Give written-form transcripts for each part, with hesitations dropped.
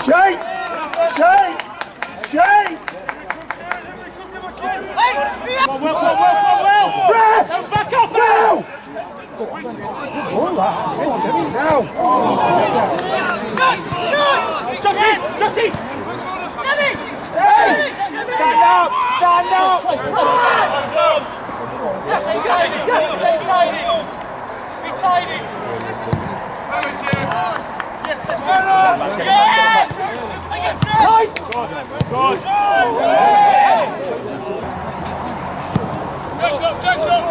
Shake! Shake! Shake! Well! Press! Back off now! Now! Justy! Hey! Stand up! Stand up! Beside it! Tight! Good! Jackson!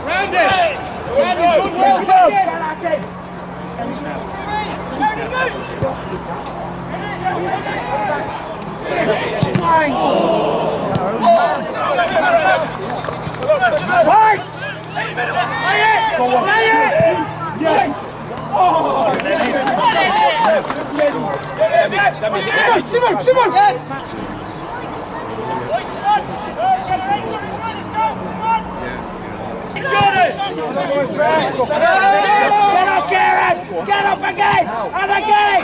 Round it! Good work! Right! Lay it! Yes! Oh! Simon! Get up, Karen! Get up again! And again!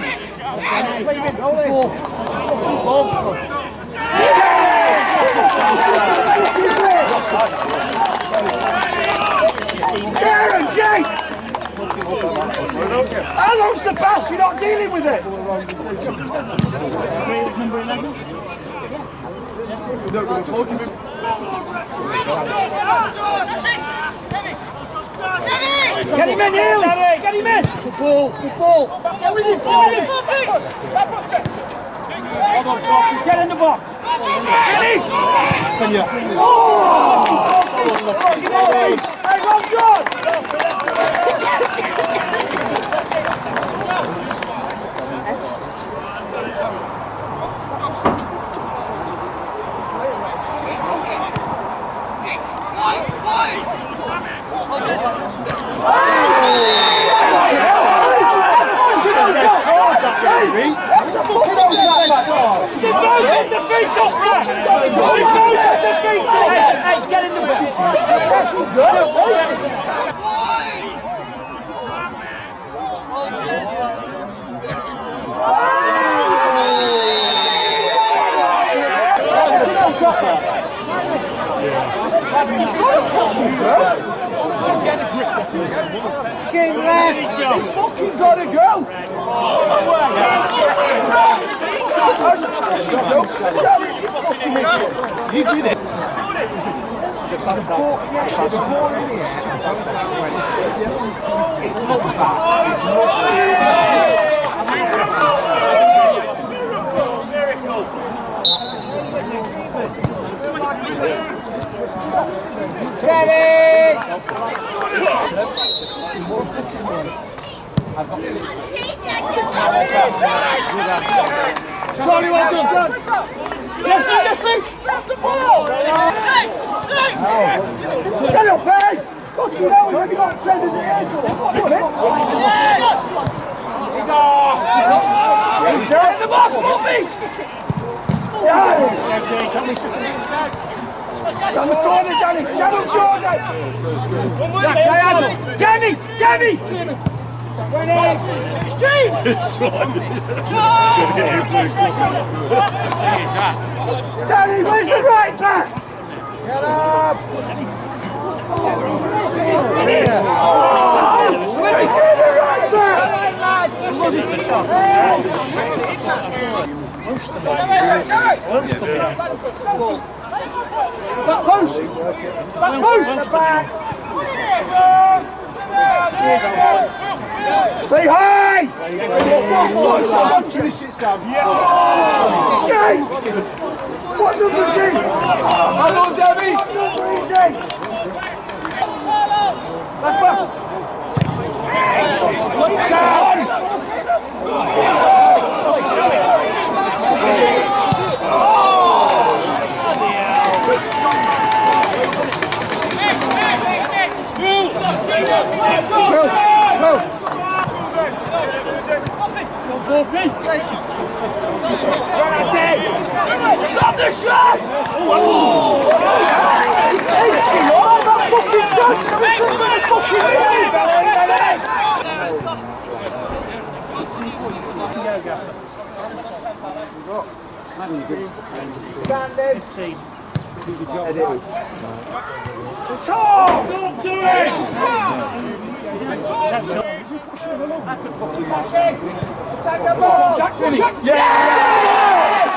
Karen, Jake! How long's the pass? You're not dealing with it! Get him in, Neil! Get him in! Good ball! Get with him! Get in the box! Finish! Oh! Hey, well done! Hey, get in the box! Fucking left! He's fucking gotta go! You did it! Steady! I've got 6. Charlie, well done! Yes, me! Grab the ball! Get up, hey! Fucking hell, we've got 10 as it is! Put it! He's there in the box, not me! Yes! Down the corner, Danny! Channel Jordan! Danny! Stream! Danny, where's the right back? Get up! Where's the right back? Back post! Stay high! Finish it, Sam. Jay! What number is he? Come on, Debbie! What number is he? Left back! Stop the shot! Standing. Talk to it! Take the ball! Yes!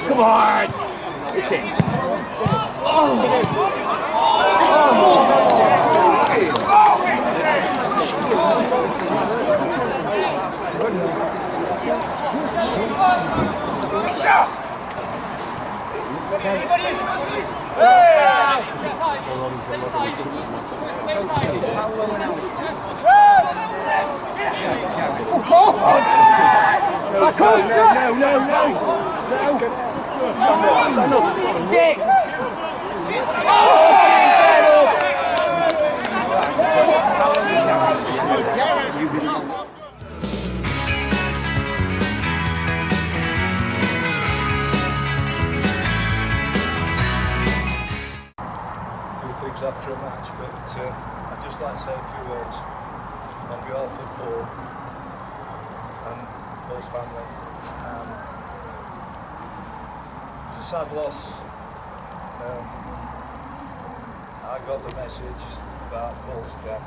Come on! It's it. Things after a match, but I'd just like to say a few words on behalf of Paul and Paul's family. It's a sad loss. I got the message about Paul's death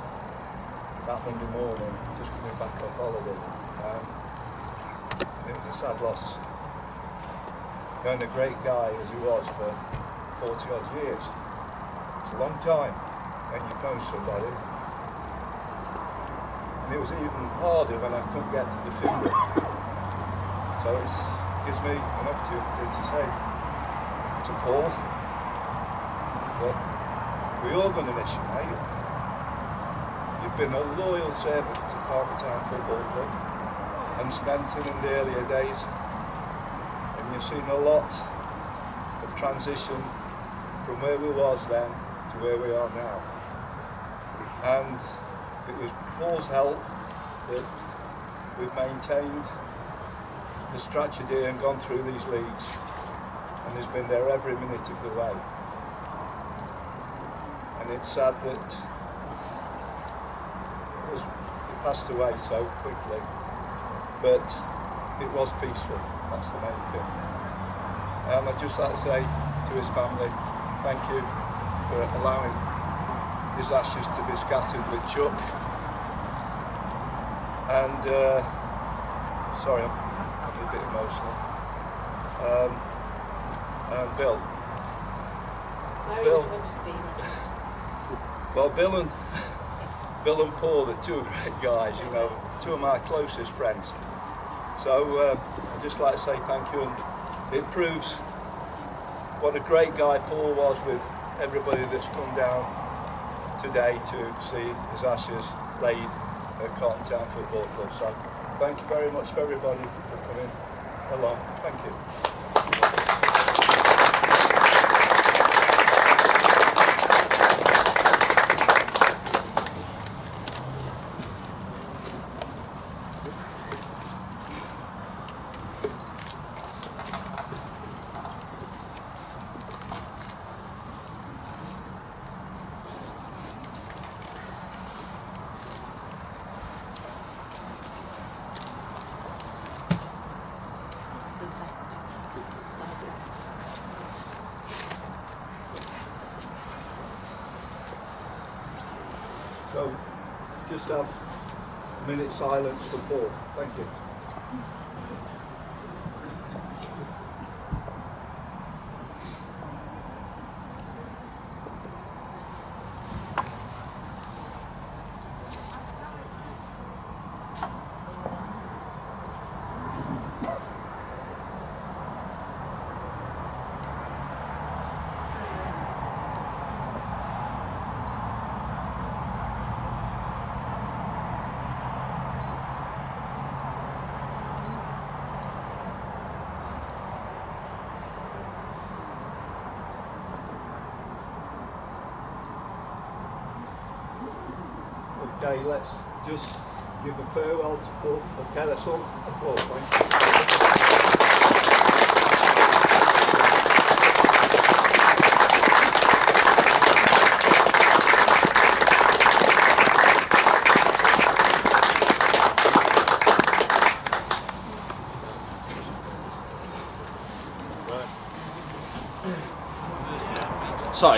that Monday morning, just coming back off holiday. It was a sad loss. Knowing a great guy as he was for 40 odd years. It's a long time when you've known somebody, and it was even harder when I couldn't get to the funeral. So it gives me an opportunity to say to Paul that we're all going to miss you, mate. You've been a loyal servant to Carlton Town Football Club and Stenton in the earlier days, and you've seen a lot of transition from where we was then to where we are now. And it was Paul's help that we've maintained the strategy and gone through these leagues, and he's been there every minute of the way. And it's sad that he passed away so quickly, but it was peaceful, that's the main thing. And I'd just like to say to his family, thank you for allowing his ashes to be scattered with Chuck. And sorry, I'm a bit emotional. And Bill. Well, Bill and Paul are two great guys, you know, two of my closest friends. So I'd just like to say thank you, and it proves what a great guy Paul was with everybody that's come down today to see his ashes laid at Carlton Town Football Club. So thank you very much for everybody for coming along. Thank you. So, just have a minute's silence for Paul. Thank you. Okay, let's just give a farewell to Paul Shelton applause, thank you. So,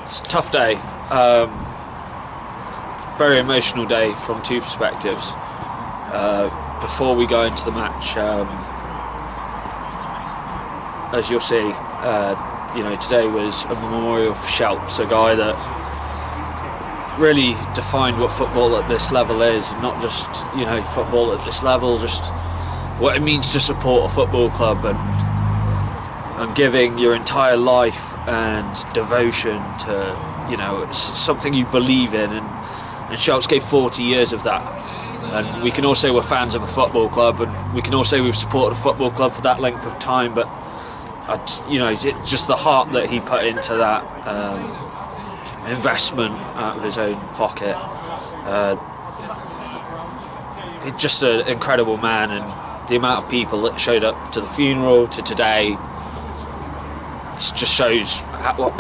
it's a tough day, very emotional day from two perspectives. Before we go into the match, as you'll see, today was a memorial for Shelps, a guy that really defined what football at this level is, and not just football at this level, just what it means to support a football club and giving your entire life and devotion to something you believe in, and Shelps gave 40 years of that. And we can all say we're fans of a football club, and we can all say we've supported a football club for that length of time, but just the heart that he put into that investment out of his own pocket, he's just an incredible man. And the amount of people that showed up to the funeral, to today, it just shows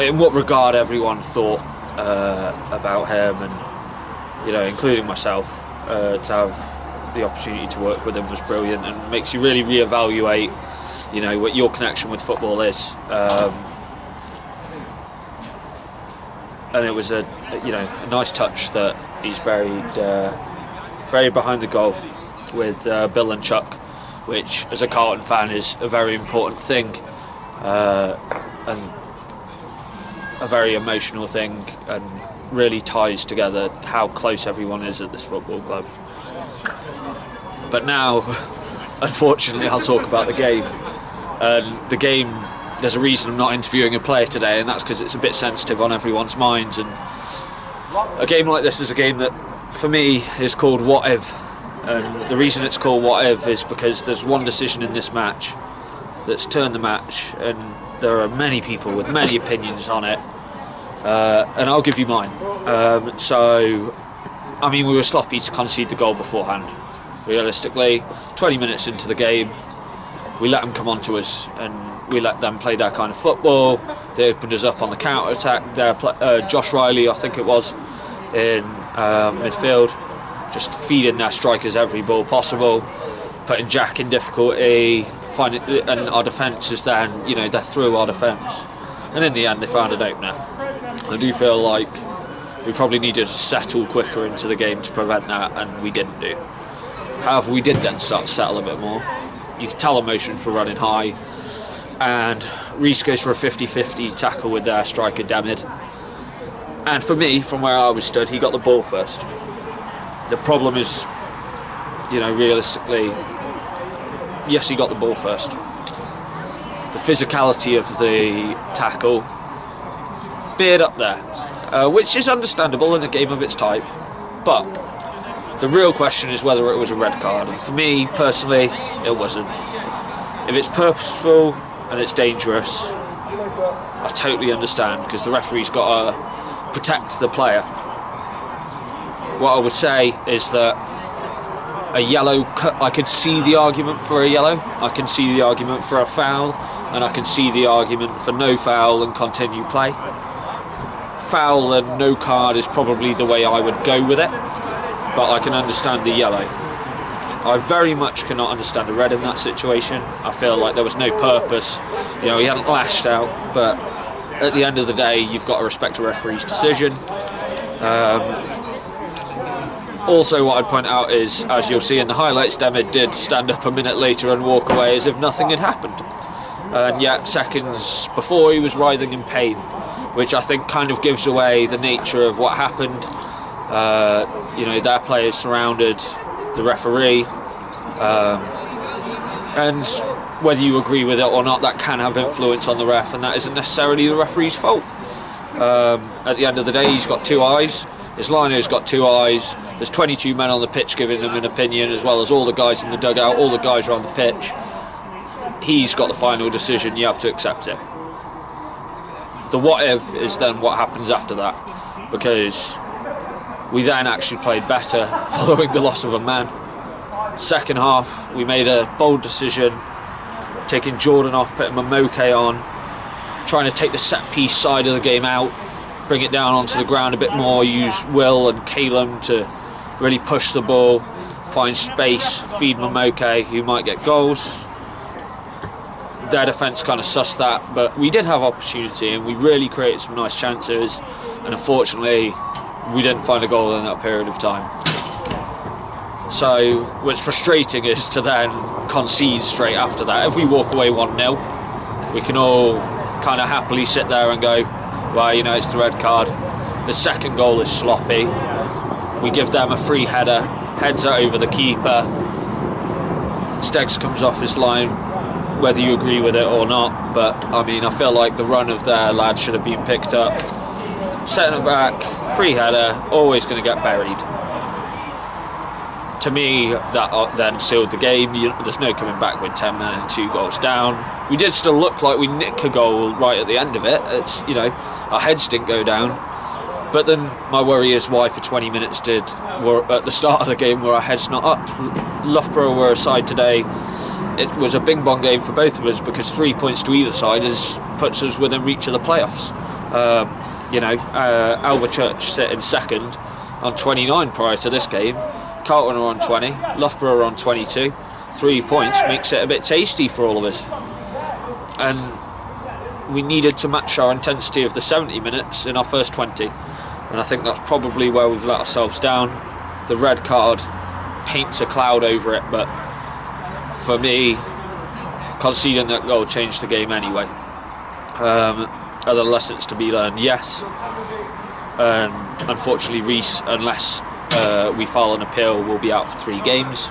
in what regard everyone thought about him, and including myself. To have the opportunity to work with him was brilliant, and makes you really reevaluate what your connection with football is. And it was a nice touch that he's buried behind the goal with Bill and Chuck, which as a Carlton fan is a very important thing. And a very emotional thing, and really ties together how close everyone is at this football club. But now, unfortunately, I'll talk about the game. The game, there's a reason I'm not interviewing a player today, and that's because it's a bit sensitive on everyone's minds. And a game like this is a game that, for me, is called What If. And the reason it's called What If is because there's one decision in this match that's turned the match, and there are many people with many opinions on it, and I'll give you mine. We were sloppy to concede the goal beforehand. Realistically, 20 minutes into the game, we let them come on to us, and we let them play their kind of football. They opened us up on the counter-attack. Josh Riley, I think it was, in midfield, just feeding their strikers every ball possible, putting Jack in difficulty, and our defence is then, they're through our defence. And in the end, they found an opener. I do feel like we probably needed to settle quicker into the game to prevent that, and we didn't do. However, we did then start to settle a bit more. You could tell emotions were running high, and Reece goes for a 50-50 tackle with their striker Demid. And for me, from where I was stood, he got the ball first. The problem is, realistically, yes, he got the ball first. The physicality of the tackle veered up there, which is understandable in a game of its type, but the real question is whether it was a red card, and for me personally it wasn't. If it's purposeful and it's dangerous, I totally understand, because the referee's got to protect the player. What I would say is that a yellow, I could see the argument for a yellow, I can see the argument for a foul, and I can see the argument for no foul and continue play. Foul and no card is probably the way I would go with it, but I can understand the yellow. I very much cannot understand a red in that situation. I feel like there was no purpose. He hadn't lashed out, but at the end of the day, you've got to respect a referee's decision. Also, what I'd point out is, as you'll see in the highlights, Demid did stand up a minute later and walk away as if nothing had happened. And yet, seconds before, he was writhing in pain, which I think kind of gives away the nature of what happened. Their players surrounded the referee, and whether you agree with it or not, that can have influence on the ref, and that isn't necessarily the referee's fault. At the end of the day, he's got two eyes. Islano's got two eyes. There's 22 men on the pitch giving him an opinion, as well as all the guys in the dugout. All the guys are on the pitch. He's got the final decision. You have to accept it. The what if is then what happens after that, because We then actually played better following the loss of a man. Second half, we made a bold decision, taking Jordan off, putting Momoke on, trying to take the set piece side of the game out, bring it down onto the ground a bit more, use Will and Calum to really push the ball, find space, feed Momoke, who might get goals. Their defence kind of sussed that, but we did have opportunity and we really created some nice chances, and unfortunately we didn't find a goal in that period of time. So what's frustrating is to then concede straight after that. If we walk away 1-0, we can all kind of happily sit there and go, well, you know, it's the red card. The second goal is sloppy. We give them a free header, heads it over the keeper. Steggs comes off his line, whether you agree with it or not, but I mean, I feel like the run of their lads should have been picked up. Setting it back, free header, always going to get buried. To me, that then sealed the game. There's no coming back with 10 men and 2 goals down. We did still look like we nicked a goal right at the end of it. It's, you know, our heads didn't go down. But then my worry is why for 20 minutes were at the start of the game were our heads not up. Loughborough were aside today. It was a bing bong game for both of us because 3 points to either side puts us within reach of the playoffs. You know, Alvechurch sit in second on 29 prior to this game. Carlton are on 20, Loughborough are on 22. 3 points makes it a bit tasty for all of us. And we needed to match our intensity of the 70 minutes in our first 20. And I think that's probably where we've let ourselves down. The red card paints a cloud over it, but for me, conceding that goal changed the game anyway. Other lessons to be learned, yes. Unfortunately, Reece, unless we file an appeal, will be out for 3 games.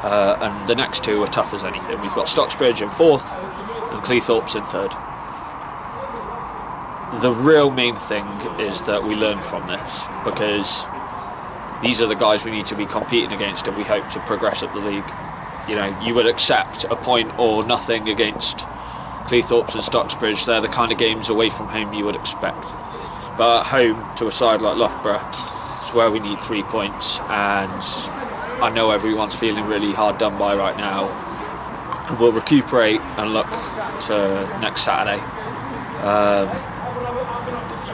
And the next 2 are tough as anything. We've got Stocksbridge in 4th and Cleethorpes in 3rd. The real main thing is that we learn from this, because these are the guys we need to be competing against if we hope to progress up the league. You know, you would accept a point or nothing against Cleethorpes and Stocksbridge. They're the kind of games away from home you would expect. But at home, to a side like Loughborough, it's where we need 3 points, and I know everyone's feeling really hard done by right now. And we'll recuperate and look to next Saturday.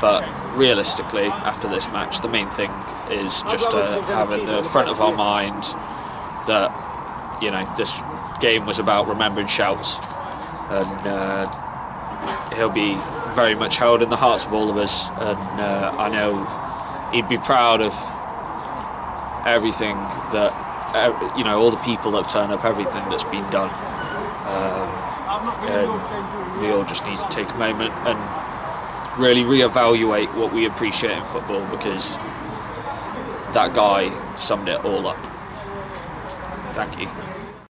But realistically, after this match, the main thing is just to have in the front of our mind that, you know, this game was about remembering shouts, and he'll be very much held in the hearts of all of us, and I know he'd be proud of everything that, you know, all the people that have turned up, everything that's been done, and we all just need to take a moment and really reevaluate what we appreciate in football, because that guy summed it all up. Thank you.